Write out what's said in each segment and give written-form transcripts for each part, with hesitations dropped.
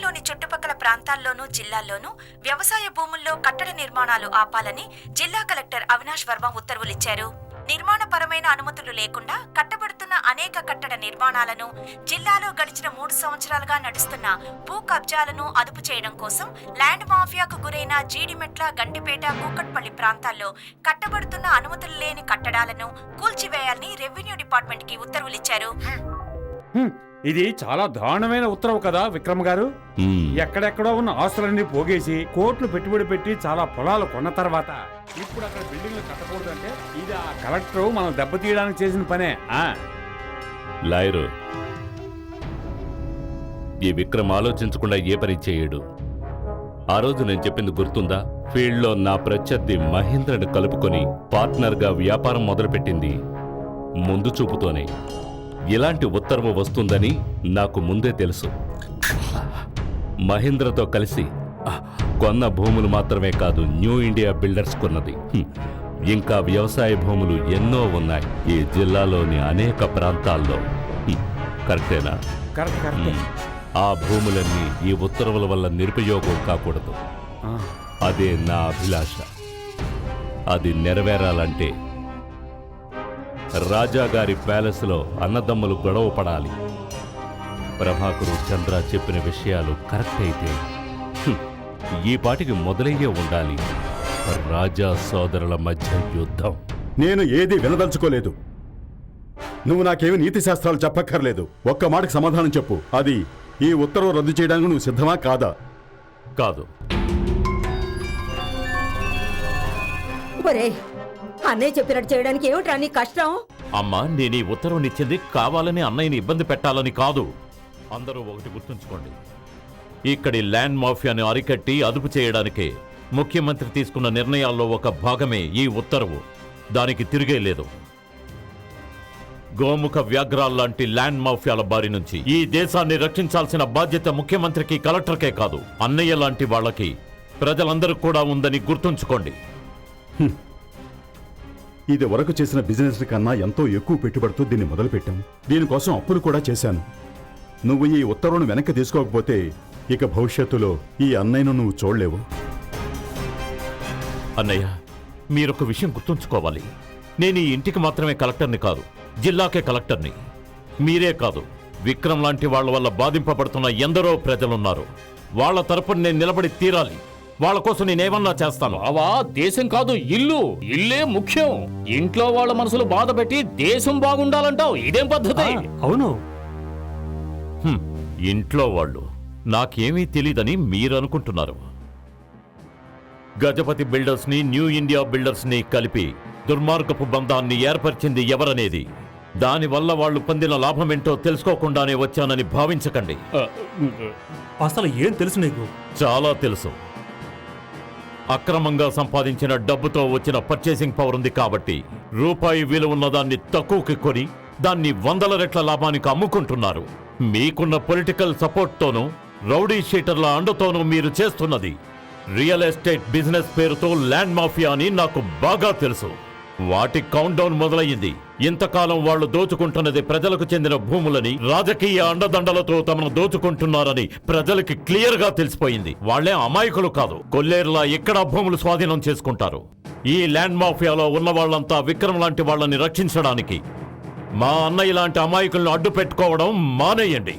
నగరంలోని చుట్టుపక్కల ప్రాంతాల్లోనూ జిల్లాల్లోనూ వ్యవసాయ భూముల్లో కట్టడ నిర్మాణాలు ఆపాలని జిల్లా కలెక్టర్ అవినాష్ వర్మ ఉత్తర్వులిచ్చారు. నిర్మాణపరమైన అనుమతులు లేకుండా కట్టబడుతున్న అనేక కట్టడ నిర్మాణాలను, జిల్లాలో గడిచిన 3 సంవత్సరాలుగా నడుస్తున్న భూ కబ్జాలను అదుపు చేయడం కోసం ల్యాండ్ మాఫియాకు గురైన జీడిమెట్ల, గండిపేట, కూకట్పల్లి ప్రాంతాల్లో కట్టబడుతున్న అనుమతులు లేని కట్టడాలను కూల్చివేయాలని రెవెన్యూ డిపార్ట్మెంట్ కి ఉత్తర్వులిచ్చారు. ఇది చాలా దారుణమైన ఉత్తర్వు కదా విక్రమ్ గారు. ఎక్కడెక్కడో ఉన్న ఆస్తులన్నీ పోగేసి కోట్లు పెట్టుబడి పెట్టి చాలా పొలాలు కొన్న తర్వాత ఇప్పుడు అక్కడ బిల్డింగ్లు కట్టకూడదంటే ఇది ఆ కలెక్టర్ మనం దెబ్బతీయడానికి చేసిన పనే. లాయరు, ఈ విక్రమ్ ఆలోచించకుండా ఏ పని చేయడు. ఆ రోజు నేను చెప్పింది గుర్తుందా? ఫీల్డ్లో నా ప్రత్యర్థి మహేంద్రను కలుపుకొని పార్ట్నర్గా వ్యాపారం మొదలుపెట్టింది ముందు చూపుతోనే. ఇలాంటి ఉత్తర్వు వస్తుందని నాకు ముందే తెలుసు. మహేంద్రతో కలిసి కొన్న భూములు మాత్రమే కాదు, న్యూ ఇండియా బిల్డర్స్ కొన్నది. ఇంకా వ్యవసాయ భూములు ఎన్నో ఉన్నాయి ఈ జిల్లాలోని అనేక ప్రాంతాల్లో. కరెక్టేనా? ఆ భూములన్నీ ఈ ఉత్తర్వుల వల్ల నిరుపయోగం కాకూడదు. అదే నా అభిలాష. అది నెరవేరాలంటే రాజాగారి ప్యాలెస్లో అన్నదమ్ములు గొడవ పడాలి. ప్రభాకరు, చంద్ర చెప్పిన విషయాలు కరెక్ట్ అయితే ఈ పాటికి మొదలయ్యే ఉండాలి రాజా సోదరుల మధ్య యుద్ధం. నేను ఏది వినదలుచుకోలేదు. నువ్వు నాకేమి నీతి శాస్త్రాలు చెప్పక్కర్లేదు. ఒక్క మాటకి సమాధానం చెప్పు. అది ఈ ఉత్తర్వు రద్దు చేయడానికి నువ్వు సిద్ధమా కాదా? కాదు. అన్నయ్య చెప్పినట్టు చేయడానికి ఏమిట్రా నీ కష్టం? అమ్మా, నేను ఈ ఉత్తర్వునిచ్చింది కావాలని అన్నయ్యని ఇబ్బంది పెట్టాలని కాదు. అందరూ ఒకటి గుర్తుంచుకోండి, ఇక్కడి ల్యాండ్ మాఫియాని అరికట్టి అదుపు చేయడానికే ముఖ్యమంత్రి తీసుకున్న నిర్ణయాల్లో ఒక భాగమే ఈ ఉత్తర్వు. దానికి తిరిగే లేదు. గోముఖ వ్యాఘ్రాల్లాంటి ల్యాండ్ మాఫియాల బారి నుంచి ఈ దేశాన్ని రక్షించాల్సిన బాధ్యత ముఖ్యమంత్రికి, కలెక్టర్కే కాదు, అన్నయ్య లాంటి వాళ్ళకి, ప్రజలందరూ కూడా ఉందని గుర్తుంచుకోండి. ఇది వరకు చేసిన బిజినెస్ కన్నా ఎంతో ఎక్కువ పెట్టుబడితో దీన్ని మొదలుపెట్టాం. దీనికోసం అప్పులు కూడా చేశాను. నువ్వు ఈ ఉత్తర్వును వెనక్కి తీసుకోకపోతే ఇక భవిష్యత్తులో ఈ అన్నయ్యను నువ్వు చూడలేవు. అన్నయ్య, మీరొక విషయం గుర్తుంచుకోవాలి. నేను ఈ ఇంటికి మాత్రమే కలెక్టర్ని కాదు, జిల్లాకే కలెక్టర్ని. మీరే కాదు, విక్రమ్ లాంటి వాళ్ళ వల్ల బాధింపబడుతున్న ఎందరో ప్రజలున్నారు. వాళ్ళ తరపున నేను నిలబడి తీరాలి. వాళ్ళ కోసం నేనేమన్నా చేస్తాను. అవా, దేశం కాదు ఇల్లు, ఇల్లే ముఖ్యం. ఇంట్లో వాళ్ళ మనసులు బాధ పెట్టి దేశం బాగుండాలంటావు, ఇదేం పద్ధతి? అవును, ఇంట్లో వాళ్ళు నాకేమీ తెలీదని మీరు అనుకుంటున్నారు. గజపతి బిల్డర్స్ ని, న్యూ ఇండియా బిల్డర్స్ ని కలిపి దుర్మార్గపు బంధాన్ని ఏర్పరిచింది ఎవరనేది, దానివల్ల వాళ్ళు పొందిన లాభమేంటో తెలుసుకోకుండానే వచ్చానని భావించకండి. అసలు ఏం తెలుసు నీకు? చాలా తెలుసు. అక్రమంగా సంపాదించిన డబ్బుతో వచ్చిన పర్చేసింగ్ పవర్ ఉంది కాబట్టి రూపాయి విలువ ఉన్న దాన్ని తక్కువకి కొని దాన్ని 100 రెట్ల లాభానికి అమ్ముకుంటున్నారు. మీకున్న పొలిటికల్ సపోర్ట్తోనూ, రౌడీ షీటర్ల అండతోనూ మీరు చేస్తున్నది రియల్ ఎస్టేట్ బిజినెస్ పేరుతో ల్యాండ్ మాఫియా అని నాకు బాగా తెలుసు. వాటి కౌంట్ డౌన్ మొదలయ్యింది. ఇంతకాలం వాళ్ళు దోచుకుంటున్నది ప్రజలకు చెందిన భూములని, రాజకీయ అండదండలతో తమను దోచుకుంటున్నారని ప్రజలకి క్లియర్ గా తెలిసిపోయింది. వాళ్లే అమాయకులు కాదు, కొల్లేరులా ఎక్కడా భూములు స్వాధీనం చేసుకుంటారు. ఈ ల్యాండ్ మాఫియాలో ఉన్న వాళ్ళంతా విక్రమ్ లాంటి వాళ్ళని రక్షించడానికి మా అన్నయ్య లాంటి అమాయకులను అడ్డు పెట్టుకోవడం మానేయండి.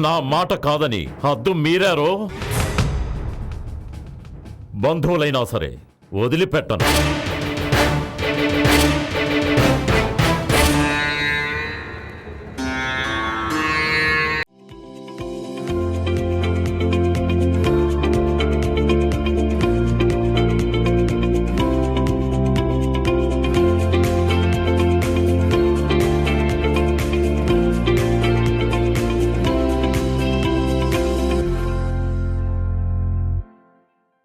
నా మాట కాదని హద్దు మీరారో బంధువులైనా సరే వదిలిపెట్టను.